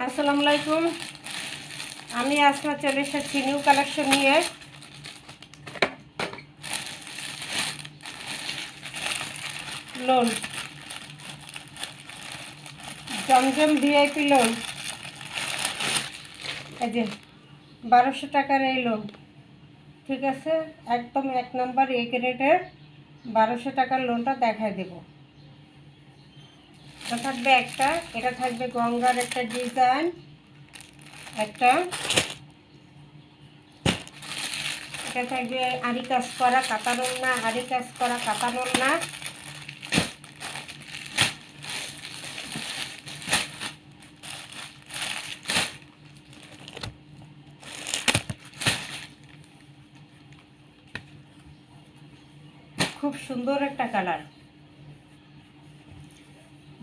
আসসালামু আলাইকুম। আমি আসমা চলে এসেছি নিউ কালেকশন নিয়ে। লোন জমজম ভিআইপি লোন, এই যে 1200 টাকার এই লোন, ঠিক আছে? একদম 1 নম্বর এ গ্রেডের 1200 টাকার লোনটা দেখায় দেব। এটা থাকবে একটা, এটা থাকবে গঙ্গার একটা ডিজাইন, একটা এটা থাকবে আরি কাজ করা কাতার ওড়না, আরি কাজ করা কাতার ওড়না। খুব সুন্দর একটা কালার,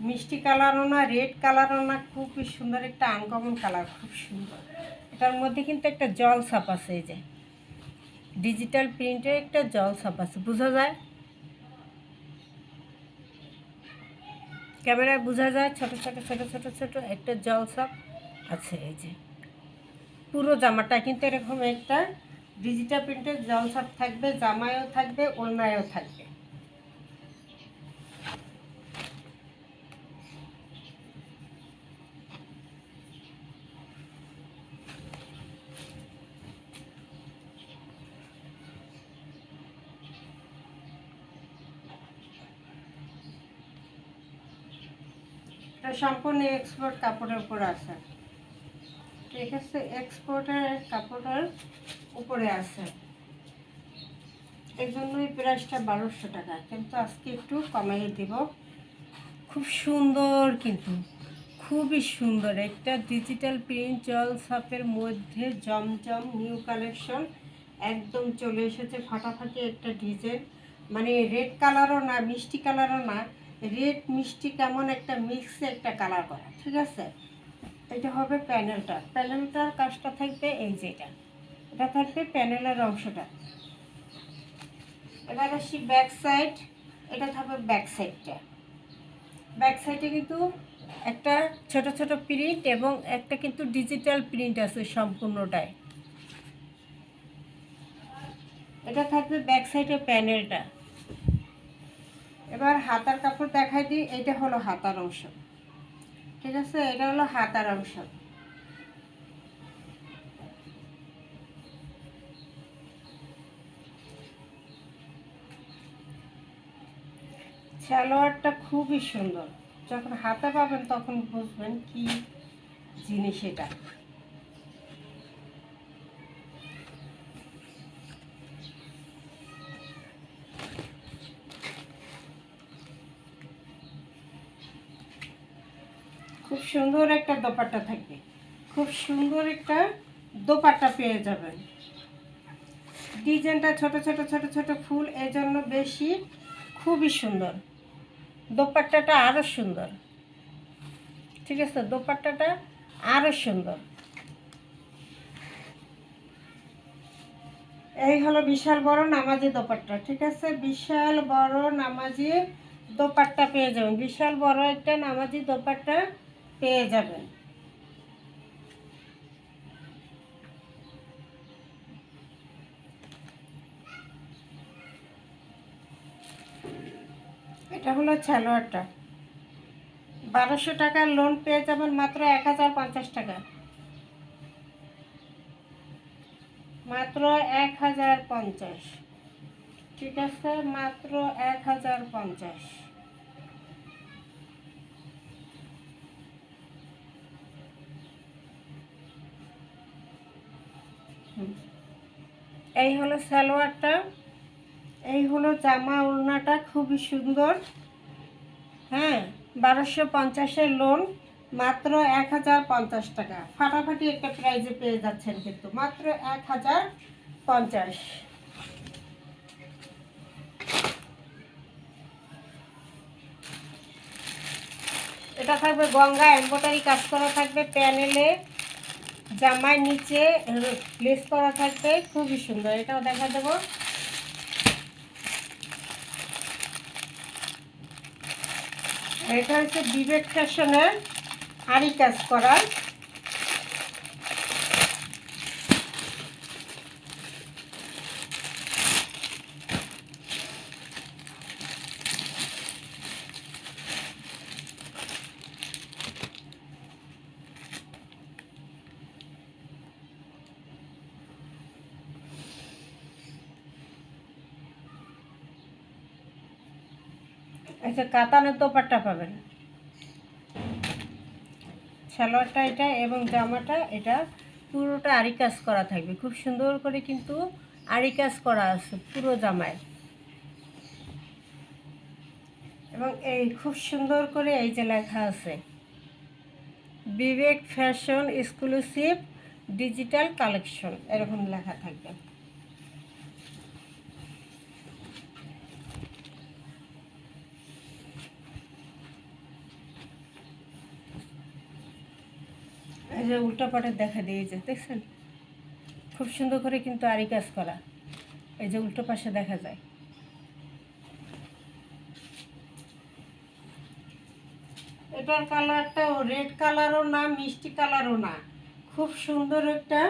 মিষ্টি কালারও না, রেড কালারও না, খুবই সুন্দর একটা আনকমন কালার, খুব সুন্দর। এটার মধ্যে কিন্তু একটা জল ছাপ আছে, এই যে ডিজিটাল প্রিন্টের একটা জল ছাপ আছে, বোঝা যায়? ক্যামেরায় বোঝা যায়, ছোট ছোট ছোট ছোট ছোট একটা জল ছাপ আছে। এই যে পুরো জামাটা কিন্তু এরকম একটা ডিজিটাল প্রিন্টের জল ছাপ থাকবে, জামায়ও থাকবে, ওড়নায়ও থাকবে। এটা সম্পূর্ণ এক্সপোর্ট কাপড়ের উপর আছে, ঠিক আছে? এক্সপোর্টের কাপড়ের উপরে আছে, এই জন্যই প্রাইসটা 1200 টাকা, কিন্তু আজকে একটু কমাই দিব। খুব সুন্দর, কিন্তু খুবই সুন্দর একটা ডিজিটাল প্রিন্ট জল ছাপের মধ্যে জমজম নিউ কালেকশন একদম চলে এসেছে। ফাটাফাটি একটা ডিজাইন, মানে রেড কালারও না, মিষ্টি কালারও না, রেড মিষ্টি কেমন একটা মিক্সে একটা কালার করা, ঠিক আছে? এটা হবে প্যানেলটার কাজটা থাকবে এই যেটা, এটা থাকবে প্যানেলের অংশটা। এবার আসি ব্যাক সাইড, এটা থাকবে ব্যাক সাইডটা। ব্যাক সাইডে কিন্তু একটা ছোট ছোট প্রিন্ট এবং একটা কিন্তু ডিজিটাল প্রিন্ট আছে সম্পূর্ণটাই। এটা থাকবে ব্যাক সাইডের প্যানেলটা। এবার হাতার কাপড় দেখাই দিই, এটা হলো হাতার অংশ, ঠিক আছে? এটা হলো হাতার অংশ। সালোয়ারটা খুবই সুন্দর, যখন হাতে পাবেন তখন বুঝবেন কি জিনিস এটা। খুব সুন্দর একটা দোপাট্টা থাকবে, খুব সুন্দর একটা দোপাট্টা পেয়ে যাবেন। ডিজাইনটা ছোট ছোট ছোট ছোট ফুল, এই জন্য বেশি খুবই সুন্দর। দোপাট্টাটা আরও সুন্দর, ঠিক আছে? দোপাট্টাটা আরও সুন্দর। এই হলো বিশাল বড় নামাজি দোপাট্টা, ঠিক আছে? বিশাল বড় নামাজি দোপাট্টা পেয়ে যাবেন, বিশাল বড় একটা নামাজি দোপাট্টা পেয়ে যাবেন। এটা হলো সালোয়ারটা, 1200 টাকার লোন পেয়ে যাবেন মাত্র 1050 টাকা, মাত্র 1050, ঠিক আছে? মাত্র 1050। এই হলো সালোয়ারটা, এই হলো জামা ওড়নাটা, খুবই সুন্দর। হ্যাঁ, 1250-এর লোন মাত্র 1050 টাকা, ফাটাফাটি একটা প্রাইজে পেয়ে যাচ্ছেন, কিন্তু মাত্র 1050। এটা থাকবে গঙ্গা এমব্রয়ডারি কাজ করা থাকবে প্যানেলে, জামার নিচে লেস করা থাকবে, খুবই সুন্দর। এটাও দেখা দেবো। এটা হচ্ছে বিবেক ফ্যাশনের আরি কাজ করা, একটা কাতানের দোপাট্টা পাবেন, সালোয়ারটা এটা এবং জামাটা এটা পুরোটা আরি কাজ করা থাকবে, খুব সুন্দর করে কিন্তু আরি কাজ করা আছে পুরো জামায়। এবং এই খুব সুন্দর করে এই যে লেখা আছে বিবেক ফ্যাশন এক্সক্লুসিভ ডিজিটাল কালেকশন, এরকম লেখা থাকবে। এই যে উল্টা পাটে দেখা দিয়ে যে দেখছেন খুব সুন্দর করে কিন্তু আরি কাজ করা, এই যে উল্টো পাশে দেখা যায়। এটার কালারটাও রেড কালারও না, মিষ্টি কালারও না, খুব সুন্দর একটা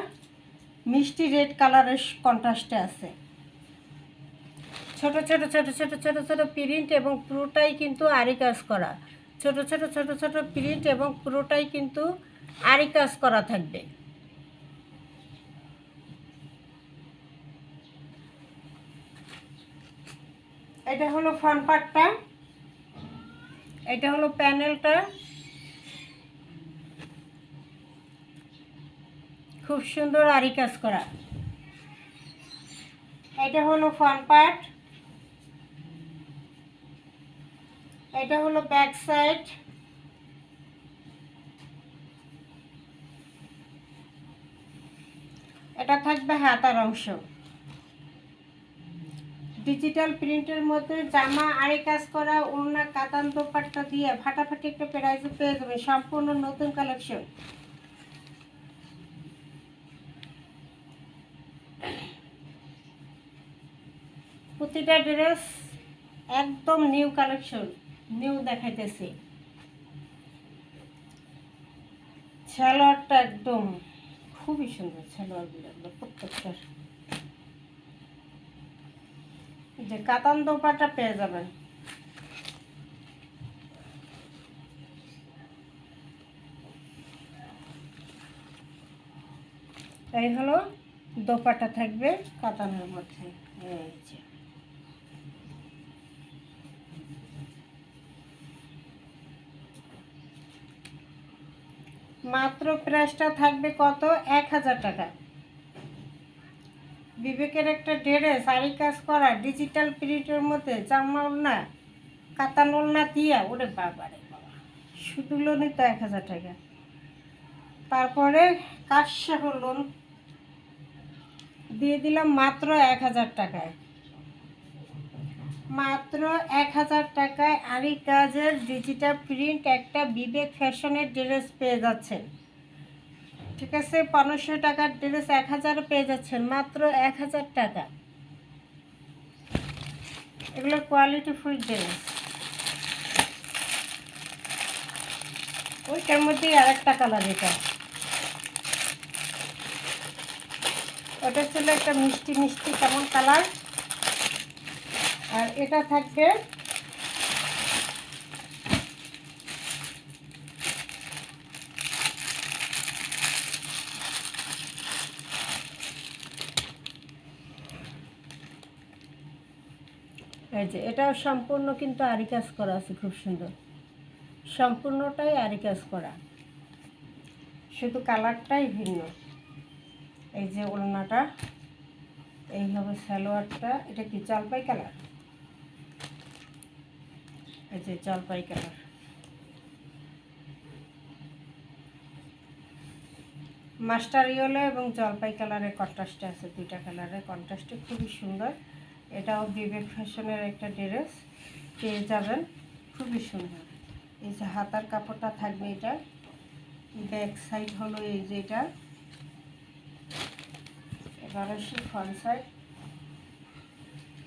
মিষ্টি রেড কালারের কন্ট্রাস্টে আছে। ছোট ছোট ছোট ছোট ছোট ছোট প্রিন্ট এবং পুরোটাই কিন্তু আরি কাজ করা, ছোট ছোট ছোট ছোট প্রিন্ট এবং পুরোটাই কিন্তু আরি কাজ করা থাকবে। এটা হলো ফ্রন্ট পার্টটা, এটা হলো প্যানেলটা, খুব সুন্দর আরি কাজ করা। এটা হলো ফ্রন্ট পার্ট, এটা হলো ব্যাক সাইড, এটা থাকবে হাতার অংশ। ডিজিটাল প্রিন্টের মধ্যে জামা আরি কাজ করা, ওড়না কাতান দোপাট্টা দিয়ে ফাটাফাটি একটা প্রাইসে পেয়ে যাবে, সম্পূর্ণ নতুন কালেকশন। প্রতিটা ড্রেস একদম নিউ কালেকশন, নিউ দেখাইতেছি। সালোয়ারটা একদম খুবই সুন্দর, সালোয়ারগুলো প্রত্যেকটা যে কাতান দোপাট্টা পেয়ে যাবেন। এই হলো দোপাট্টা থাকবে কাতানের মধ্যে, এই যে মাত্র প্রাইসটা থাকবে কত, 1000 টাকা। বিবেকের একটা ড্রেস আরি কাজ করা ডিজিটাল প্রিন্টের মধ্যে জামা ওড়না কাতান ওড়না দিয়া, ওরে বাবা রে বাবা, শুধু লোনই তো 1000 টাকা। তারপরে কাজসহ লোন দিয়ে দিলাম মাত্র 1000 টাকায়, মাত্র 1000 টাকায় আরি কাজের ডিজিটাল প্রিন্ট একটা বিবেক ফ্যাশনের ড্রেস পেয়ে যাচ্ছেন। ঠিক আছে, 1500 টাকার ড্রেস 1000 পেয়ে যাচ্ছেন মাত্র 1000 টাকা। এগুলো কোয়ালিটি ফুল ড্রেস। ওইটার মধ্যেই আরেকটা কালার, এটা ওটা ছিল একটা মিষ্টি মিষ্টি কেমন কালার, আর এটা থাকবে এই যে, এটাও সম্পূর্ণ কিন্তু আরি কাজ করা আছে, খুব সুন্দর, সম্পূর্ণটাই আরি কাজ করা, শুধু কালারটাই ভিন্ন। এই যে ওড়নাটা, এই হবে সালোয়ারটা, এটা কি জলপাই কালার, এই যে জলপাই কালার। মাস্টার ইয়েলো এবং জলপাই কালারের কন্ট্রাস্টে আছে, দুইটা কালারের কন্ট্রাস্টে খুবই সুন্দর। এটাও বিবেক ফ্যাশনের একটা ড্রেস পেয়ে যাবেন, খুবই সুন্দর। এই যে হাতার কাপড়টা থাকবে, এটা ব্যাক সাইড হলো এই যে, এটা এবার আসি ফ্রন্ট সাইড,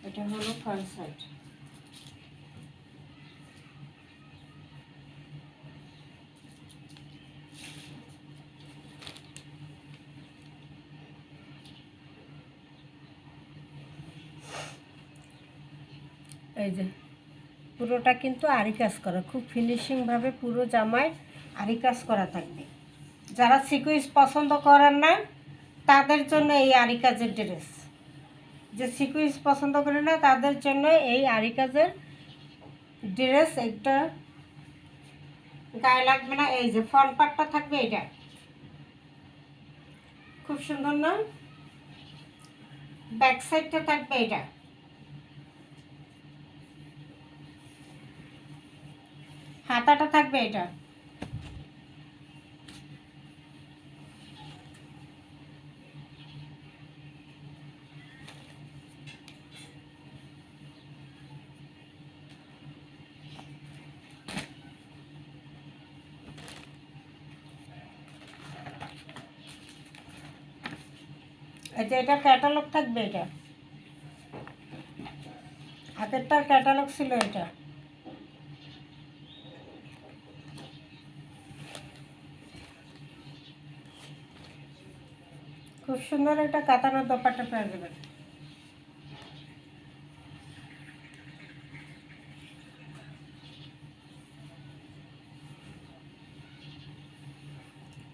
এটা হলো ফ্রন্ট সাইড। এই যে পুরোটা কিন্তু আরি কাজ করা, খুব ফিনিশিংভাবে পুরো জামায় আরি কাজ করা থাকবে। যারা সিকুইন্স পছন্দ করেন না তাদের জন্য এই আরি কাজের ড্রেস, যে সিকুইন্স পছন্দ করে না তাদের জন্য এই আরি কাজের ড্রেস। একটা গায়ে লাগবে না, এই যে ফ্রন্ট পার্টটা থাকবে এটা, খুব সুন্দর না? ব্যাক সাইডটা থাকবে এটা, হাতাটা থাকবে এটা। এটা ক্যাটালগ থাকবে, এটা আগেরটার ক্যাটালগ ছিল এটা। খুব সুন্দর একটা কাতানের দোপাট্টা পেয়ে যাবেন।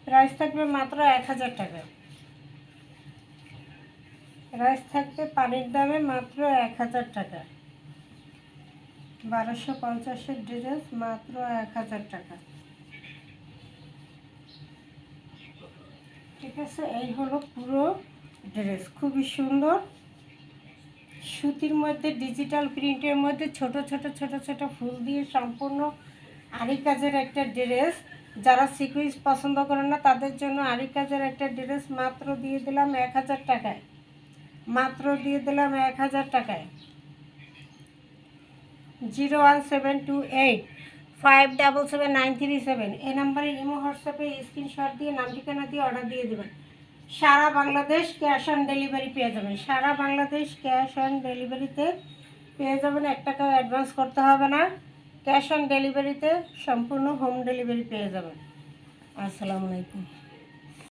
প্রাইস থাকবে মাত্র 1000 টাকা। প্রাইস থাকবে পানির দামে মাত্র 1000 টাকা। 1250-এর ড্রেস মাত্র 1000 টাকা। ঠিক আছে, এই হলো পুরো ড্রেস, খুবই সুন্দর। সুতির মধ্যে ডিজিটাল প্রিন্টের মধ্যে ছোট ছোট ছোট ছোট ফুল দিয়ে সম্পূর্ণ আরি কাজের একটা ড্রেস। যারা সিকুইন্স পছন্দ করেন না তাদের জন্য আরি কাজের একটা ড্রেস মাত্র দিয়ে দিলাম 1000 টাকায়। মাত্র দিয়ে দিলাম 1000 টাকায়। 01728577937 এই নাম্বারে ইমো হোয়াটসঅ্যাপে স্ক্রিনশট দিয়ে নাম ঠিকানা দিয়ে অর্ডার দিয়ে দেবেন। সারা বাংলাদেশ ক্যাশ অন ডেলিভারি পেয়ে যাবেন। সারা বাংলাদেশ ক্যাশ অন ডেলিভারিতে পেয়ে যাবেন। 1 টাকাও অ্যাডভান্স করতে হবে না। ক্যাশ অন ডেলিভারিতে সম্পূর্ণ হোম ডেলিভারি পেয়ে যাবেন। আসসালামু আলাইকুম।